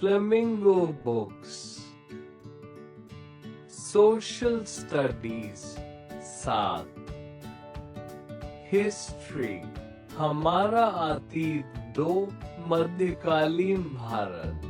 Flamingo books. Social studies 7। History हमारा अतीत 2। मध्यकालीन Bharat.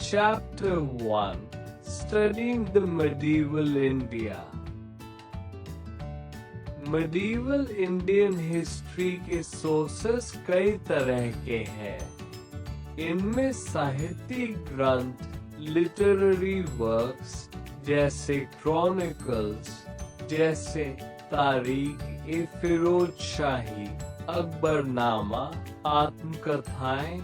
Chapter 1 studying the medieval India. Medieval Indian history के sources कई तरह के हैं। इनमें साहित्यिक ग्रंथ, लिटरेरी वर्क्स जैसे क्रॉनिकल्स, जैसे तारीख-ए-फिरोज शाही, अकबरनामा, आत्मकथाएं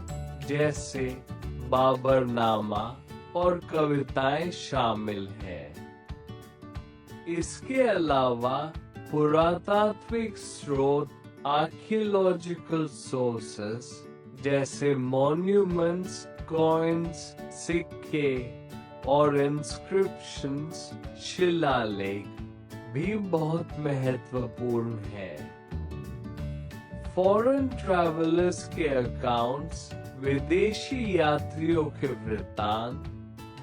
जैसे बाबरनामा और कविताएं शामिल हैं। इसके अलावा पुरातात्विक स्रोत, आर्कियोलॉजिकल सोर्सेस जैसे मॉन्यूमेंट्स, कॉइन्स, सिक्के और इंस्क्रिप्शंस, शिलालेख भी बहुत महत्वपूर्ण है। फॉरेन ट्रैवलर्स के अकाउंट्स, विदेशी यात्रियों के वृत्तांत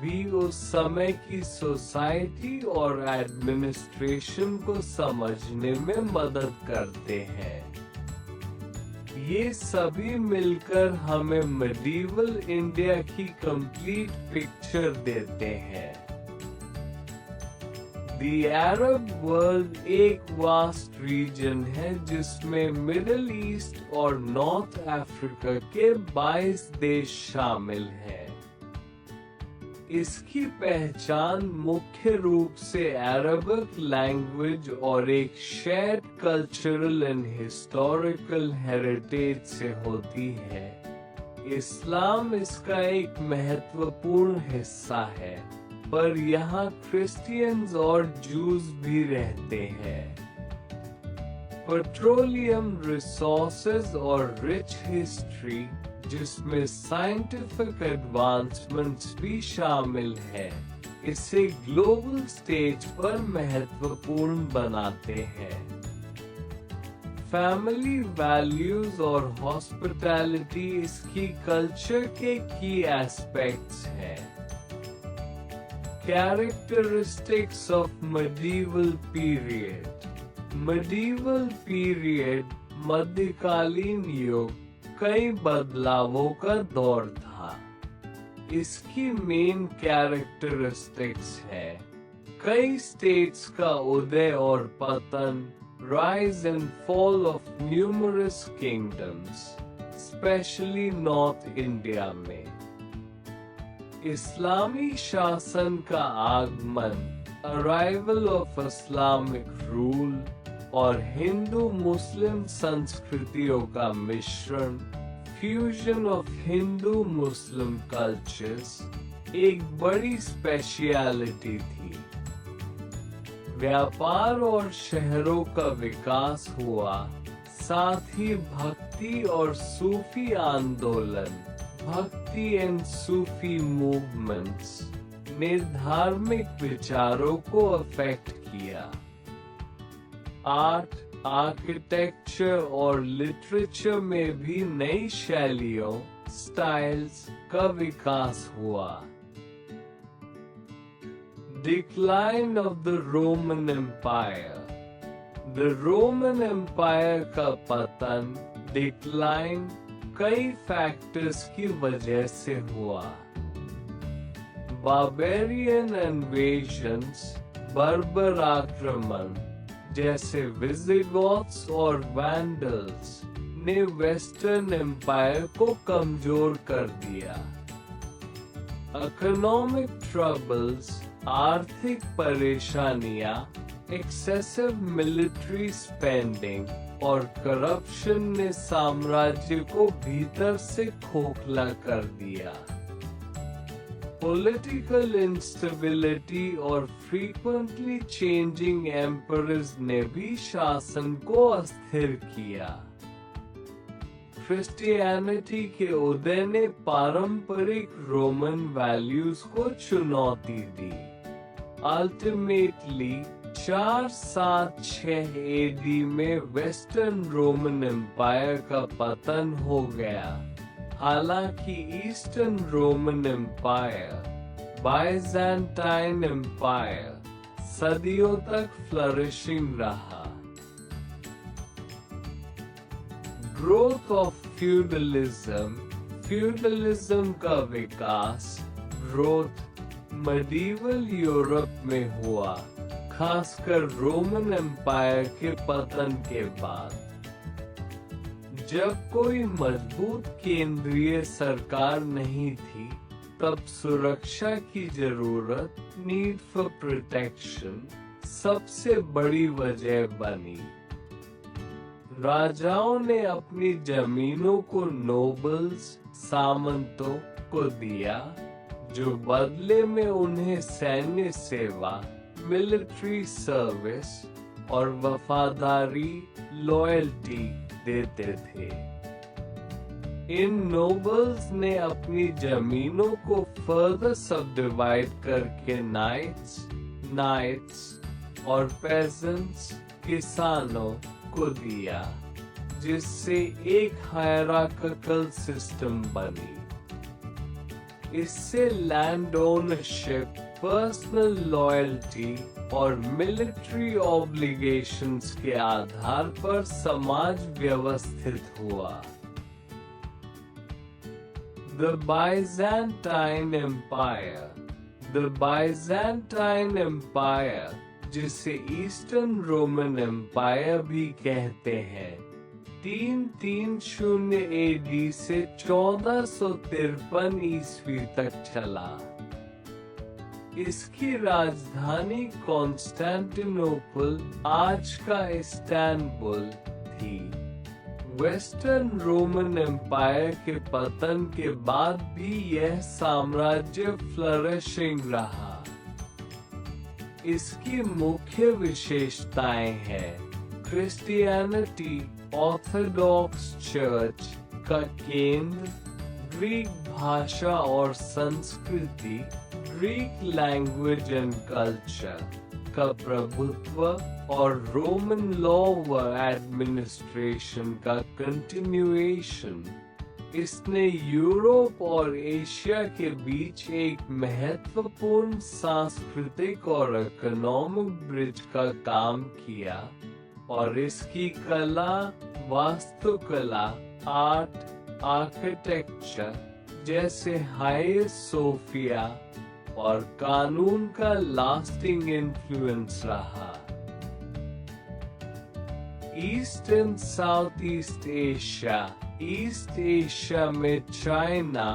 भी उस समय की सोसाइटी और एडमिनिस्ट्रेशन को समझने में मदद करते हैं। ये सभी मिलकर हमें मेडिवल इंडिया की कंप्लीट पिक्चर देते हैं। The Arab वर्ल्ड एक वास्ट रीजन है जिसमें मिडिल ईस्ट और नॉर्थ अफ्रीका के 22 देश शामिल हैं। इसकी पहचान मुख्य रूप से अरबिक लैंग्वेज और एक shared cultural and historical heritage से होती है। इस्लाम इसका एक महत्वपूर्ण हिस्सा है, पर यहाँ क्रिश्चियंस और जूस भी रहते हैं। पेट्रोलियम रिसोर्सेज और रिच हिस्ट्री जिसमें साइंटिफिक एडवांसमेंट्स भी शामिल है, इसे ग्लोबल स्टेज पर महत्वपूर्ण बनाते हैं। फैमिली वैल्यूज और हॉस्पिटैलिटी इसकी कल्चर के की एस्पेक्ट्स हैं। Characteristics of medieval period। medieval period मध्यकालीन युग कई बदलावों का दौर था। इसकी मेन कैरेक्टरिस्टिक्स है कई स्टेट्स का उदय और पतन, rise and fall of numerous kingdoms, specially north India में। इस्लामी शासन का आगमन, अराइवल ऑफ इस्लामिक रूल और हिंदू मुस्लिम संस्कृतियों का मिश्रण, fusion of Hindu Muslim cultures एक बड़ी स्पेशलिटी थी। व्यापार और शहरों का विकास हुआ, साथ ही भक्ति और सूफी आंदोलन, भक्ति एंड सूफी मूवमेंट्स ने धार्मिक विचारों को अफेक्ट किया। आर्ट, आर्किटेक्चर और लिटरेचर में भी नई शैलियों, स्टाइल्स का विकास हुआ। Decline of the Roman Empire. The Roman Empire का पतन, डिक्लाइन कई फैक्टर्स की वजह से हुआ। बार्बेरियन इन्वेजन्स, बर्बर आक्रमण जैसे विजिगॉथ्स और वैंडल्स ने वेस्टर्न एम्पायर को कमजोर कर दिया। इकोनॉमिक ट्रबल्स, आर्थिक परेशानियां, एक्सेसिव मिलिट्री स्पेंडिंग और करप्शन ने साम्राज्य को भीतर से खोखला कर दिया। पॉलिटिकल इंस्टेबिलिटी और फ्रीक्वेंटली चेंजिंग एम्परर्स ने भी शासन को अस्थिर किया। क्रिश्चियनिटी के उदय ने पारंपरिक रोमन वैल्यूज को चुनौती दी। अल्टीमेटली 476 एडी में वेस्टर्न रोमन एम्पायर का पतन हो गया। हालांकि Eastern Roman Empire, Byzantine Empire सदियों तक फ्लरिशिंग रहा। ग्रोथ ऑफ फ्यूडलिज्म, फ्यूडलिज्म का विकास, ग्रोथ मेडिवल यूरोप में हुआ, खासकर रोमन एम्पायर के पतन के बाद। जब कोई मजबूत केंद्रीय सरकार नहीं थी, तब सुरक्षा की जरूरत, नीड फॉर प्रोटेक्शन, सबसे बड़ी वजह बनी। राजाओं ने अपनी जमीनों को नोबल्स, सामंतों को दिया, जो बदले में उन्हें सैन्य सेवा, मिलिट्री सर्विस और वफादारी, लॉयल्टी देते थे। इन नोबल्स ने अपनी जमीनों को फर्दर सबडिवाइड करके नाइट्स और पेजेंट्स, किसानों को दिया, जिससे एक हायरार्किकल सिस्टम बनी। इससे लैंड ओनरशिप, पर्सनल लॉयल्टी और मिलिट्री ऑब्लिगेशंस के आधार पर समाज व्यवस्थित हुआ। The Byzantine Empire, the Byzantine Empire, जिसे ईस्टर्न रोमन एम्पायर भी कहते हैं, 330 AD से 1453 ईस्वी तक चला। इसकी राजधानी कॉन्स्टेंटिनोपल, आज का इस्तांबुल थी। वेस्टर्न रोमन एम्पायर के पतन के बाद भी यह साम्राज्य फ्लरिशिंग रहा। इसकी मुख्य विशेषताएं हैं: क्रिश्चियनिटी, ऑर्थोडॉक्स चर्च का केंद्र, ग्रीक भाषा और संस्कृति, ग्रीक लैंग्वेज एंड कल्चर का प्रभुत्व और रोमन लॉ व एडमिनिस्ट्रेशन का कंटिन्यूएशन। इसने यूरोप और एशिया के बीच एक महत्वपूर्ण सांस्कृतिक और इकोनॉमिक ब्रिज का काम किया, और इसकी कला, वास्तुकला, आर्ट, आर्किटेक्चर जैसे हाया सोफिया और कानून का लास्टिंग इन्फ्लुएंस रहा। East and south east Asia, east Asia में चाइना,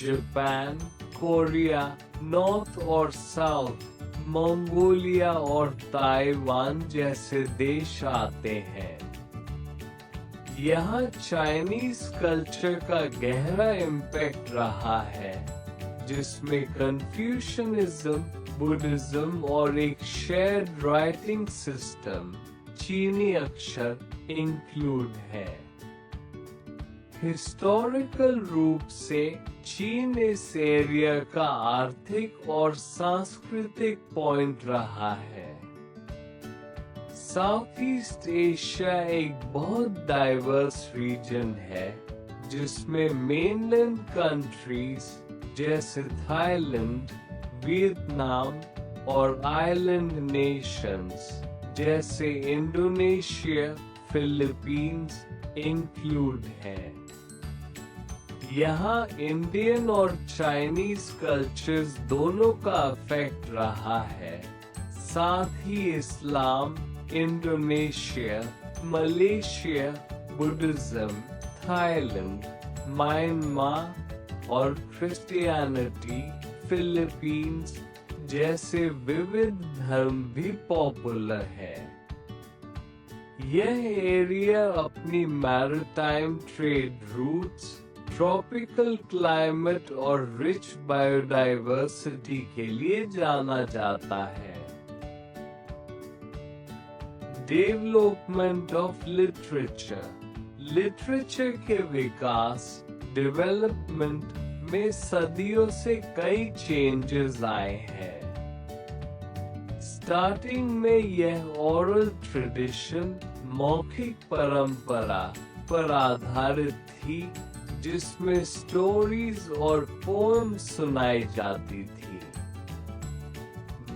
जापान, कोरिया, नॉर्थ और साउथ, मंगोलिया और ताइवान जैसे देश आते हैं। यहाँ चाइनीज कल्चर का गहरा इम्पैक्ट रहा है, जिसमें कन्फ्यूशनिज्म, बुद्धिज्म और एक शेयर्ड राइटिंग सिस्टम, चीनी अक्षर, इंक्लूड है। हिस्टोरिकल रूप से चीन इस एरिया का आर्थिक और सांस्कृतिक पॉइंट रहा है। साउथ ईस्ट एशिया एक बहुत डाइवर्स रीजन है, जिसमें मेनलैंड कंट्रीज जैसे थाईलैंड, वियतनाम और आइलैंड नेशंस जैसे इंडोनेशिया, फिलीपींस इंक्लूड हैं। यहाँ इंडियन और चाइनीज कल्चर्स दोनों का इफेक्ट रहा है। साथ ही इस्लाम, Indonesia, Malaysia, Buddhism, Thailand, Myanmar और क्रिश्चियनिटी, फिलीपींस जैसे विविध धर्म भी पॉपुलर है। यह एरिया अपनी maritime trade routes, tropical climate और रिच बायोडाइवर्सिटी के लिए जाना जाता है। डेवलपमेंट ऑफ लिटरेचर, लिटरेचर के विकास, डेवलपमेंट में सदियों से कई चेंजेस आए हैं। स्टार्टिंग में यह ओरल ट्रेडिशन, मौखिक परंपरा पर आधारित थी, जिसमें स्टोरीज और पोएम सुनाई जाती थी।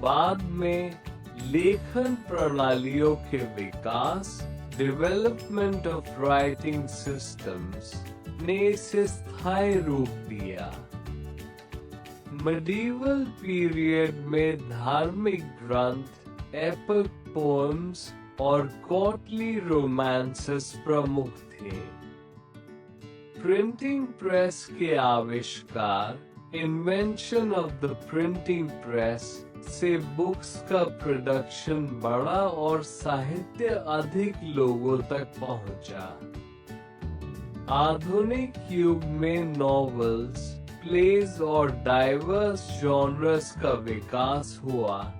बाद में लेखन प्रणालियों के विकास, डेवलपमेंट ऑफ राइटिंग सिस्टम्स ने इसे स्थायी रूप दिया। मेडिवल पीरियड में धार्मिक ग्रंथ, एपिक पोएम्स और कोर्टली रोमांसेस प्रमुख थे। प्रिंटिंग प्रेस के आविष्कार, invention of the printing press से बुक्स का प्रोडक्शन बढ़ा और साहित्य अधिक लोगों तक पहुंचा। आधुनिक युग में नॉवेल्स, प्लेज और डाइवर्स जॉनर्स का विकास हुआ,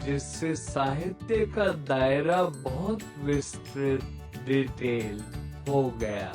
जिससे साहित्य का दायरा बहुत विस्तृत, डिटेल हो गया।